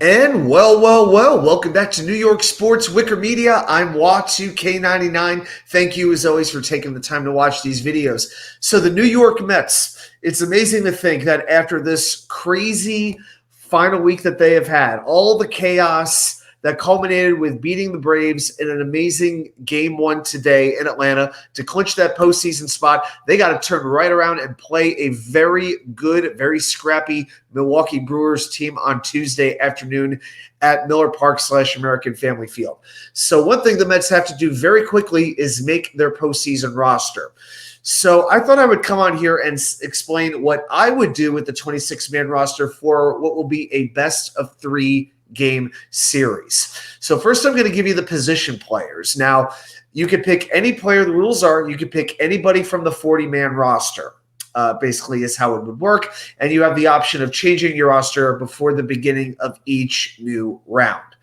And welcome back to New York Sports WickerMedia. I'm Wa2K99. Thank you, as always, for taking the time to watch these videos. So the New York Mets, it's amazing to think that after this crazy final week that they have had, all the chaos that culminated with beating the Braves in an amazing Game 1 today in Atlanta to clinch that postseason spot, they got to turn right around and play a very good, very scrappy Milwaukee Brewers team on Tuesday afternoon at Miller Park / American Family Field. So one thing the Mets have to do very quickly is make their postseason roster. So I thought I would come on here and explain what I would do with the 26-man roster for what will be a best-of-3 game series. So first I'm going to give you the position players. Now, you can pick any player. The rules are you can pick anybody from the 40-man roster. Basically is how it would work. And you have the option of changing your roster before the beginning of each new round.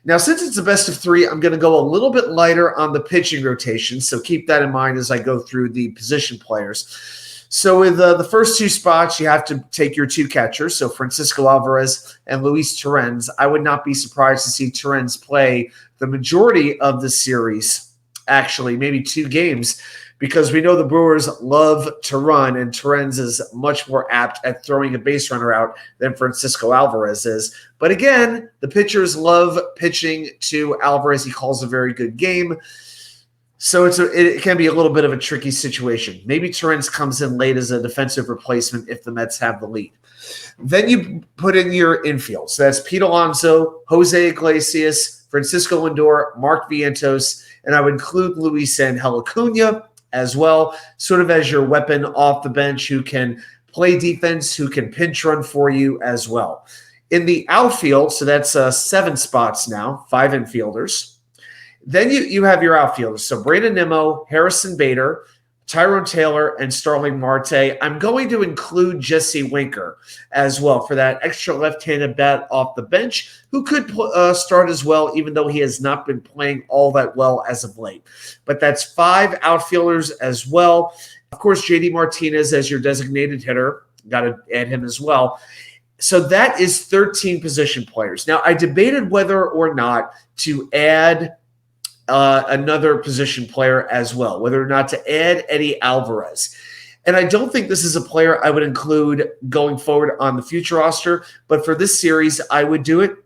Now, since it's a best of 3, I'm going to go a little bit lighter on the pitching rotation. So keep that in mind as I go through the position players. So with the first 2 spots, you have to take your 2 catchers. So Francisco Alvarez and Luis Torrens. I would not be surprised to see Torrens play the majority of the series, actually, maybe 2 games, because we know the Brewers love to run, and Torrens is much more apt at throwing a base runner out than Francisco Alvarez is. But again, the pitchers love pitching to Alvarez. He calls a very good game. So it can be a little bit of a tricky situation. Maybe Torrens comes in late as a defensive replacement if the Mets have the lead. Then you put in your infield. So that's Pete Alonso, Jose Iglesias, Francisco Lindor, Mark Vientos, and I would include Luis Angel Acuna as well, sort of as your weapon off the bench who can play defense, who can pinch run for you as well. In the outfield, so that's 7 spots now, 5 infielders. Then you have your outfielders. So Brandon Nimmo, Harrison Bader, Tyrone Taylor, and Starling Marte. I'm going to include Jesse Winker as well for that extra left-handed bat off the bench who could start as well, even though he has not been playing all that well as of late. But that's 5 outfielders as well. Of course, JD Martinez as your designated hitter. Got to add him as well. So that is 13 position players. Now, I debated whether or not to add another position player as well, whether or not to add Eddie Alvarez. And I don't think this is a player I would include going forward on the future roster, but for this series, I would do it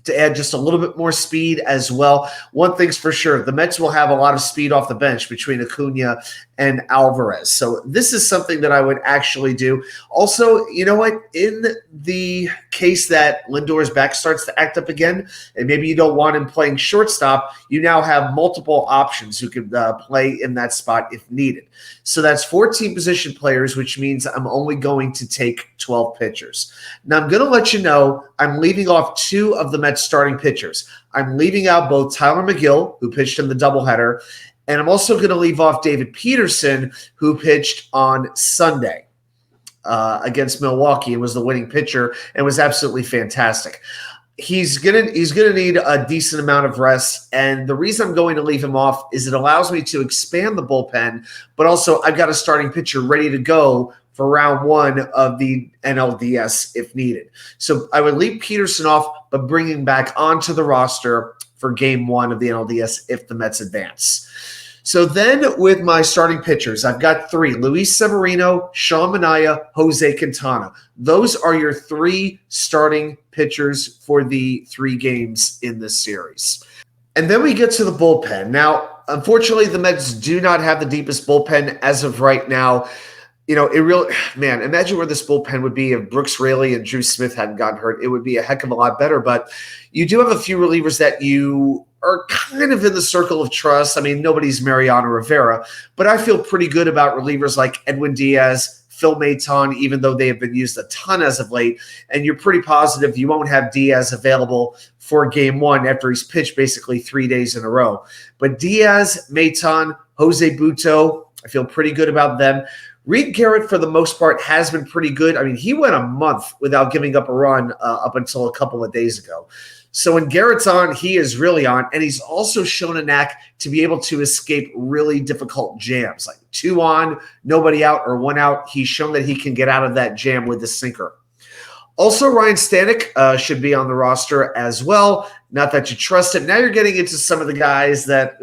to add just a little bit more speed as well. One thing's for sure, the Mets will have a lot of speed off the bench between Acuna and Alvarez. So this is something that I would actually do. Also, you know what? In the case that Lindor's back starts to act up again, and maybe you don't want him playing shortstop, you now have multiple options who can play in that spot if needed. So that's 14 position players, which means I'm only going to take 12 pitchers. Now, I'm going to let you know I'm leaving off 2 of the Mets starting pitchers. I'm leaving out both Tyler McGill, who pitched in the doubleheader, and I'm also going to leave off David Peterson, who pitched on Sunday against Milwaukee and was the winning pitcher and was absolutely fantastic. He's gonna need a decent amount of rest, and the reason I'm going to leave him off is it allows me to expand the bullpen, but also I've got a starting pitcher ready to go for round 1 of the NLDS if needed. So I would leave Peterson off, but bring him back onto the roster for game 1 of the NLDS if the Mets advance. So then with my starting pitchers, I've got 3, Luis Severino, Sean Manaea, Jose Quintana. Those are your 3 starting pitchers for the 3 games in this series. And then we get to the bullpen. Now, unfortunately, the Mets do not have the deepest bullpen as of right now. You know, imagine where this bullpen would be if Brooks Raley and Drew Smith hadn't gotten hurt. It would be a heck of a lot better. But you do have a few relievers that you are kind of in the circle of trust. I mean, nobody's Mariano Rivera, but I feel pretty good about relievers like Edwin Diaz, Phil Maton, even though they have been used a ton as of late. And you're pretty positive you won't have Diaz available for game 1 after he's pitched basically 3 days in a row. But Diaz, Maton, Jose Butto, I feel pretty good about them. Reed Garrett, for the most part, has been pretty good. I mean, he went a month without giving up a run up until a couple of days ago. So when Garrett's on, he is really on, and he's also shown a knack to be able to escape really difficult jams, like 2 on, nobody out, or 1 out. He's shown that he can get out of that jam with the sinker. Also, Ryan Stanek should be on the roster as well. Not that you trust him. Now you're getting into some of the guys that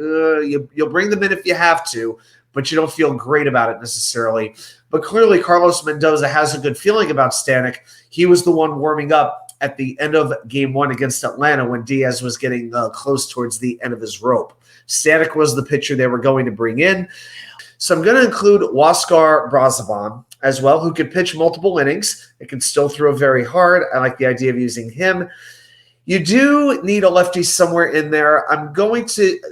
you'll bring them in if you have to, but you don't feel great about it necessarily. But clearly, Carlos Mendoza has a good feeling about Stanek. He was the one warming up at the end of Game 1 against Atlanta when Diaz was getting close towards the end of his rope. Stanek was the pitcher they were going to bring in. So I'm going to include Huascar Brazoban as well, who could pitch multiple innings. It can still throw very hard. I like the idea of using him. You do need a lefty somewhere in there.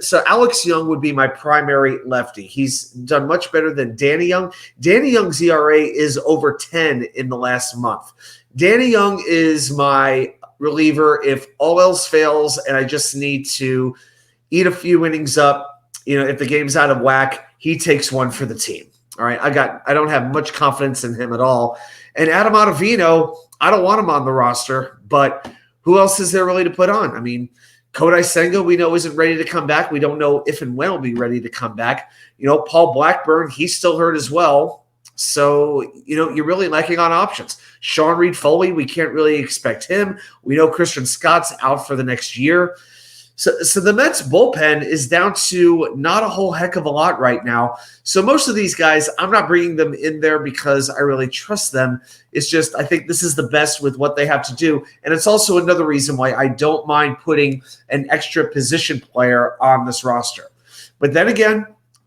So Alex Young would be my primary lefty. He's done much better than Danny Young. Danny Young's ERA is over 10 in the last month. Danny Young is my reliever if all else fails and I just need to eat a few innings up. If the game's out of whack, he takes one for the team. All right, I don't have much confidence in him at all. And Adam Ottavino, I don't want him on the roster, but who else is there really to put on? I mean, Kodai Senga, we know isn't ready to come back. We don't know if and when he'll be ready to come back. Paul Blackburn, he's still hurt as well. So, you're really lacking on options. Sean Reed-Foley, we can't really expect him. We know Christian Scott's out for the next year. So the Mets bullpen is down to not a whole heck of a lot right now. So most of these guys, I'm not bringing them in there because I really trust them. It's just I think this is the best with what they have to do. And it's also another reason why I don't mind putting an extra position player on this roster. But then again,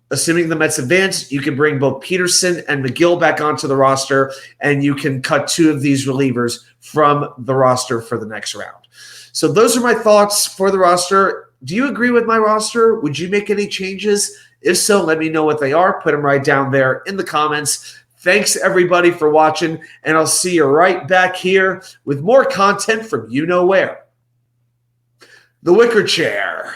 assuming the Mets advance, you can bring both Peterson and McGill back onto the roster, and you can cut two of these relievers from the roster for the next round. So those are my thoughts for the roster. Do you agree with my roster? Would you make any changes? If so, let me know what they are. Put them right down there in the comments. Thanks, everybody, for watching, and I'll see you right back here with more content from you know where. The Wicker Chair.